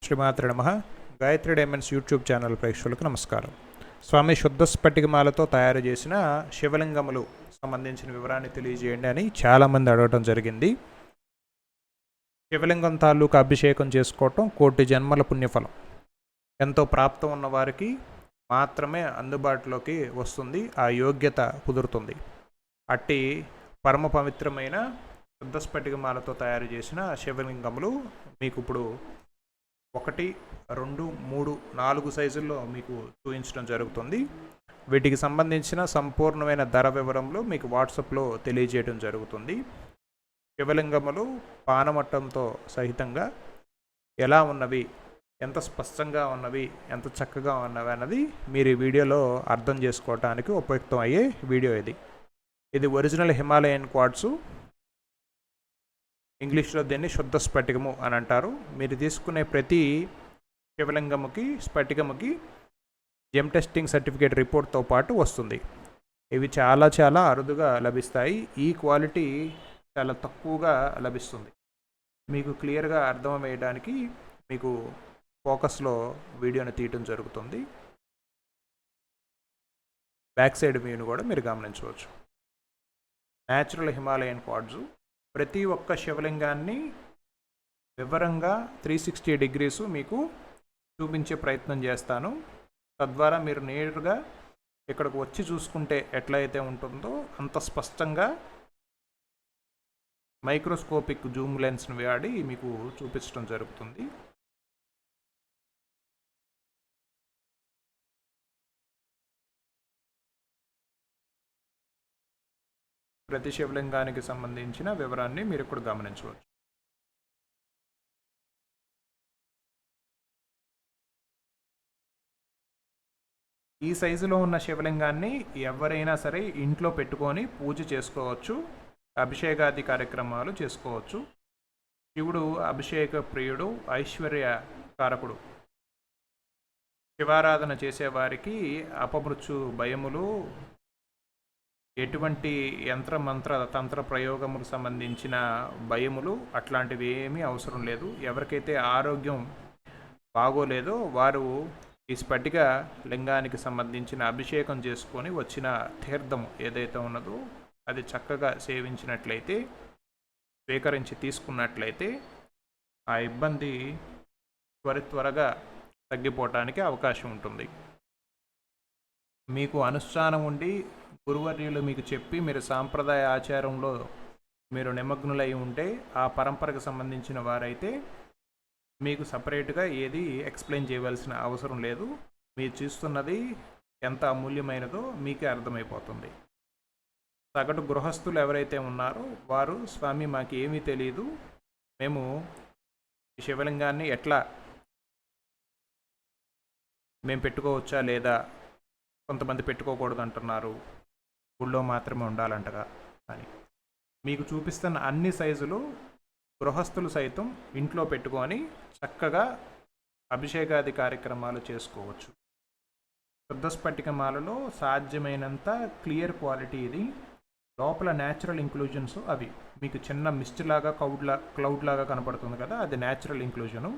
శ్రీమాత్రే నమః. Gayatri diamonds YouTube channel ప్రేక్షకులకు నమస్కారం. స్వామి శుద్ధ స్ఫటికమాలతో తయారు చేసిన శివలింగములు సంబంధించిన వివరాన్ని తెలియజేయండి అని చాలామంది అడగటం జరిగింది. శివలింగం తాలూకు అభిషేకం చేసుకోవటం కోటి జన్మల పుణ్యఫలం. ఎంతో ప్రాప్తం ఉన్న వారికి మాత్రమే అందుబాటులోకి వస్తుంది, ఆ యోగ్యత కుదురుతుంది. అట్టి పరమ పవిత్రమైన శుద్ధ స్ఫటికమాలతో తయారు చేసిన శివలింగములు మీకు ఇప్పుడు 1, 2, 3, 4 సైజుల్లో మీకు చూపించడం జరుగుతుంది. వీటికి సంబంధించిన సంపూర్ణమైన ధర వివరంలో మీకు వాట్సాప్లో తెలియజేయడం జరుగుతుంది. శివలింగములు పానమట్టంతో సహితంగా ఎలా ఉన్నవి, ఎంత స్పష్టంగా ఉన్నవి, ఎంత చక్కగా ఉన్నవి అన్నది మీరు ఈ వీడియోలో అర్థం చేసుకోవడానికి ఉపయుక్తం అయ్యే వీడియో ఇది ఒరిజినల్ హిమాలయన్ క్వార్ట్సు. ఇంగ్లీష్లో దీన్ని శుద్ధ స్ఫటికము అని అంటారు. మీరు తీసుకునే ప్రతి శివలింగముకి స్ఫటికముకి జెమ్ టెస్టింగ్ సర్టిఫికేట్ రిపోర్ట్తో పాటు వస్తుంది. ఇవి చాలా అరుదుగా లభిస్తాయి. ఈ క్వాలిటీ చాలా తక్కువగా లభిస్తుంది. మీకు క్లియర్గా అర్థమయ్యడానికి మీకు ఫోకస్లో వీడియోని తీయటం జరుగుతుంది. బ్యాక్ సైడ్ వ్యూని కూడా మీరు గమనించవచ్చు. Natural Himalayan quartz. ప్రతి ఒక్క శివలింగాన్ని వివరంగా 360 డిగ్రీస్ మీకు చూపించే ప్రయత్నం చేస్తాను. తద్వారా మీరు నేరుగా ఇక్కడికి వచ్చి చూసుకుంటే ఎట్లయితే ఉంటుందో అంత స్పష్టంగా మైక్రోస్కోపిక్ జూమ్ లెన్స్ని వాడి మీకు చూపించడం జరుగుతుంది. ప్రతి శివలింగానికి సంబంధించిన వివరాన్ని మీరు ఇప్పుడు గమనించవచ్చు. ఈ సైజులో ఉన్న శివలింగాన్ని ఎవరైనా సరే ఇంట్లో పెట్టుకొని పూజ చేసుకోవచ్చు, అభిషేకాది కార్యక్రమాలు చేసుకోవచ్చు. శివుడు అభిషేక ప్రియుడు, ఐశ్వర్య కారకుడు. శివారాధన చేసేవారికి అపమృత్యు భయములు, ఎటువంటి యంత్ర తంత్ర ప్రయోగములకు సంబంధించిన భయములు అట్లాంటివి ఏమీ అవసరం లేదు. ఎవరికైతే ఆరోగ్యం బాగోలేదో వారు ఈ స్ఫటిక లింగానికి సంబంధించిన అభిషేకం చేసుకొని వచ్చిన తీర్థం ఏదైతే ఉన్నదో అది చక్కగా సేవించినట్లయితే, స్వీకరించి తీసుకున్నట్లయితే ఆ ఇబ్బంది త్వరగా తగ్గిపోవటానికి అవకాశం ఉంటుంది. మీకు అనుష్ఠానం ఉండి గురువర్యులు మీకు చెప్పి మీరు సాంప్రదాయ ఆచారంలో మీరు నిమగ్నులై ఉంటే ఆ పరంపరకు సంబంధించిన వారైతే మీకు సపరేట్గా ఏది ఎక్స్ప్లెయిన్ చేయవలసిన అవసరం లేదు. మీరు చూస్తున్నది ఎంత అమూల్యమైనదో మీకే అర్థమైపోతుంది. సగటు గృహస్థులు ఎవరైతే ఉన్నారో వారు స్వామి మాకు ఏమీ తెలియదు, మేము ఈ శివలింగాన్ని ఎట్లా మేము పెట్టుకోవచ్చా లేదా, కొంతమంది పెట్టుకోకూడదు అంటున్నారు, గుళ్ళో మాత్రమే ఉండాలంటగా అని. మీకు చూపిస్తున్న అన్ని సైజులు గృహస్థులు సైతం ఇంట్లో పెట్టుకొని చక్కగా అభిషేకాది కార్యక్రమాలు చేసుకోవచ్చు. శుద్ధ స్ఫటికమాలలో సాధ్యమైనంత క్లియర్ క్వాలిటీ ఇది. లోపల న్యాచురల్ ఇంక్లూజన్స్ అవి మీకు చిన్న మిస్ట్ లాగా క్లౌడ్ లాగా కనపడుతుంది కదా, అది న్యాచురల్ ఇంక్లూజను.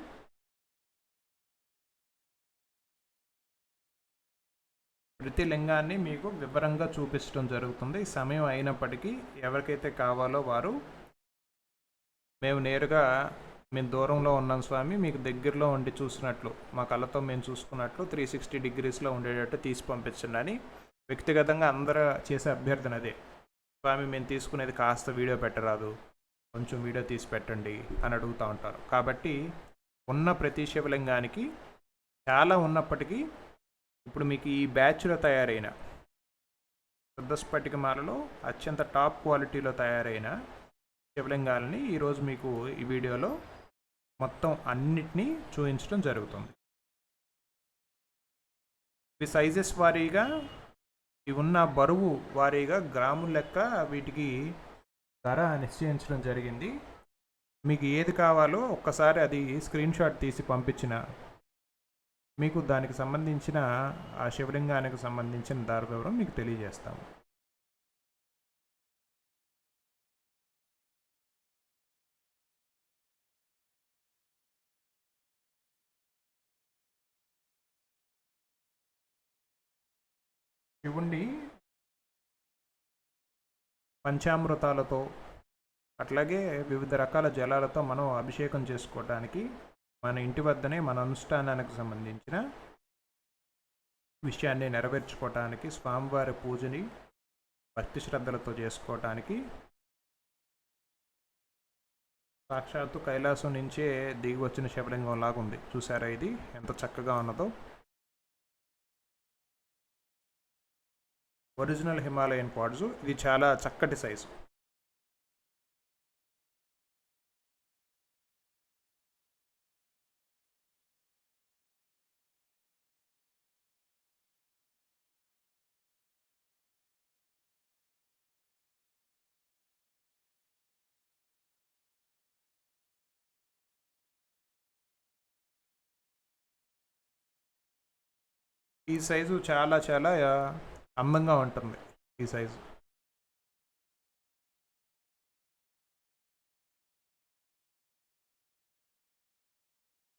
ప్రతి లింగాన్ని మీకు వివరంగా చూపించడం జరుగుతుంది. సమయం అయినప్పటికీ ఎవరికైతే కావాలో వారు మేము దూరంలో ఉన్నాం స్వామి, మీకు దగ్గరలో ఉండి చూసినట్లు, మా కళ్ళతో మేము చూసుకున్నట్లు 360 డిగ్రీస్లో ఉండేటట్టు తీసి పంపించండి అని వ్యక్తిగతంగా అందరూ చేసే అభ్యర్థన అదే. స్వామి మేము తీసుకునేది కాస్త వీడియో పెట్టరాదు, కొంచెం వీడియో తీసి పెట్టండి అని అడుగుతూ ఉంటారు. కాబట్టి ఉన్న ప్రతి శివలింగానికి చాలా ఉన్నప్పటికీ ఇప్పుడు మీకు ఈ బ్యాచ్లో తయారైన శుద్ధ స్ఫటికమాలలో అత్యంత టాప్ క్వాలిటీలో తయారైన శివలింగాలని ఈరోజు మీకు ఈ వీడియోలో మొత్తం అన్నిటినీ చూపించడం జరుగుతుంది. ఈ సైజెస్ వారీగా ఇవి ఉన్న బరువు వారీగా గ్రాముల లెక్క వీటికి ధర నిశ్చయించడం జరిగింది. మీకు ఏది కావాలో ఒక్కసారి అది స్క్రీన్ షాట్ తీసి పంపించిన మీకు దానికి సంబంధించిన ఆ శివలింగానికి సంబంధించిన ధర వివరం మీకు తెలియజేస్తాము. శివుణ్ణి పంచామృతాలతో అట్లాగే వివిధ రకాల జలాలతో మనం అభిషేకం చేసుకోవడానికి మన ఇంటి వద్దనే మన అనుష్ఠానానికి సంబంధించిన విషయాన్ని నెరవేర్చుకోవటానికి స్వామివారి పూజని భక్తి శ్రద్ధలతో చేసుకోవటానికి సాక్షాత్తు కైలాసం నుంచే దిగి వచ్చిన శివలింగం లాగా ఉంది. చూసారా ఇది ఎంత చక్కగా ఉన్నదో. Original Himalayan quartz. ఇది చాలా చక్కటి సైజు. ఈ సైజు చాలా చాలా అందంగా ఉంటుంది. ఈ సైజు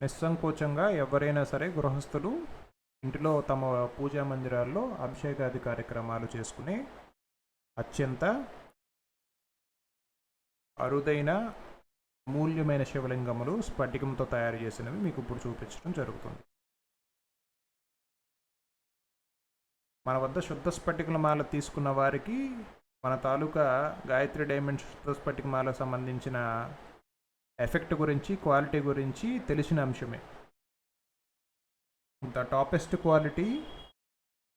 నిస్సంకోచంగా ఎవరైనా సరే గృహస్థులు ఇంటిలో తమ పూజా మందిరాల్లో అభిషేకాది కార్యక్రమాలు చేసుకునే అత్యంత అరుదైన మూల్యమైన శివలింగములు స్ఫటికంతో తయారు చేసినవి మీకు ఇప్పుడు చూపించడం జరుగుతుంది. మన వద్ద శుద్ధ స్ఫటికల మాల తీసుకున్న వారికి మన తాలూకా గాయత్రి డైమండ్ శుద్ధ స్ఫటిక మాలకు సంబంధించిన ఎఫెక్ట్ గురించి, క్వాలిటీ గురించి తెలిసిన అంశమే. ద టాపెస్ట్ క్వాలిటీ,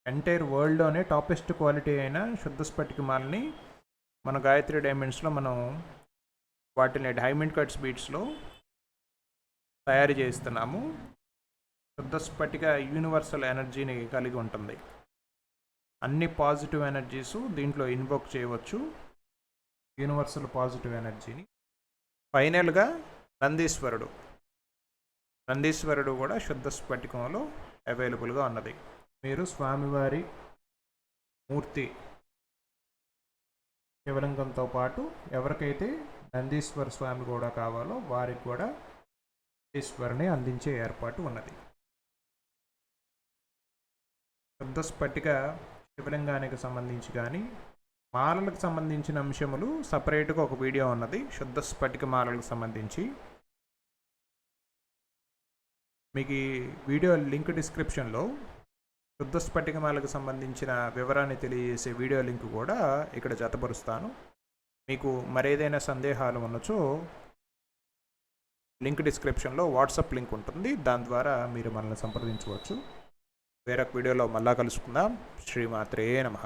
ఎంటైర్ వరల్డ్లోనే టాపెస్ట్ క్వాలిటీ అయిన శుద్ధ స్ఫటిక మాలని మన గాయత్రి డైమండ్స్లో మనం వాటిని డైమండ్ కట్స్ బీట్స్లో తయారు చేస్తున్నాము. శుద్ధ స్ఫటిక యూనివర్సల్ ఎనర్జీని కలిగి ఉంటుంది. అన్ని పాజిటివ్ ఎనర్జీసు దీంట్లో ఇన్వోక్ చేయవచ్చు, యూనివర్సల్ పాజిటివ్ ఎనర్జీని. ఫైనల్గా నందీశ్వరుడు కూడా శుద్ధ స్ఫటికంలో అవైలబుల్గా ఉన్నది. మీరు స్వామివారి మూర్తి శివలింగంతో పాటు ఎవరికైతే నందీశ్వర స్వామి కూడా కావాలో వారికి కూడా ఈశ్వరుని అందించే ఏర్పాటు ఉన్నది. శుద్ధ స్ఫటిక శివలింగానికి సంబంధించి కానీ మాలలకు సంబంధించిన అంశములు సపరేట్గా ఒక వీడియో ఉన్నది. శుద్ధ స్ఫటిక మాలలకు సంబంధించి మీకు ఈ వీడియో లింక్ డిస్క్రిప్షన్లో శుద్ధ స్ఫటిక మాలకు సంబంధించిన వివరాన్ని తెలియజేసే వీడియో లింక్ కూడా ఇక్కడ జతపరుస్తాను. మీకు మరేదైనా సందేహాలు ఉన్నచో లింక్ డిస్క్రిప్షన్లో వాట్సాప్ లింక్ ఉంటుంది, దాని ద్వారా మీరు మనల్ని సంప్రదించవచ్చు. వేరొక వీడియోలో మళ్ళా కలుసుకుందాం. శ్రీమాత్రే నమః.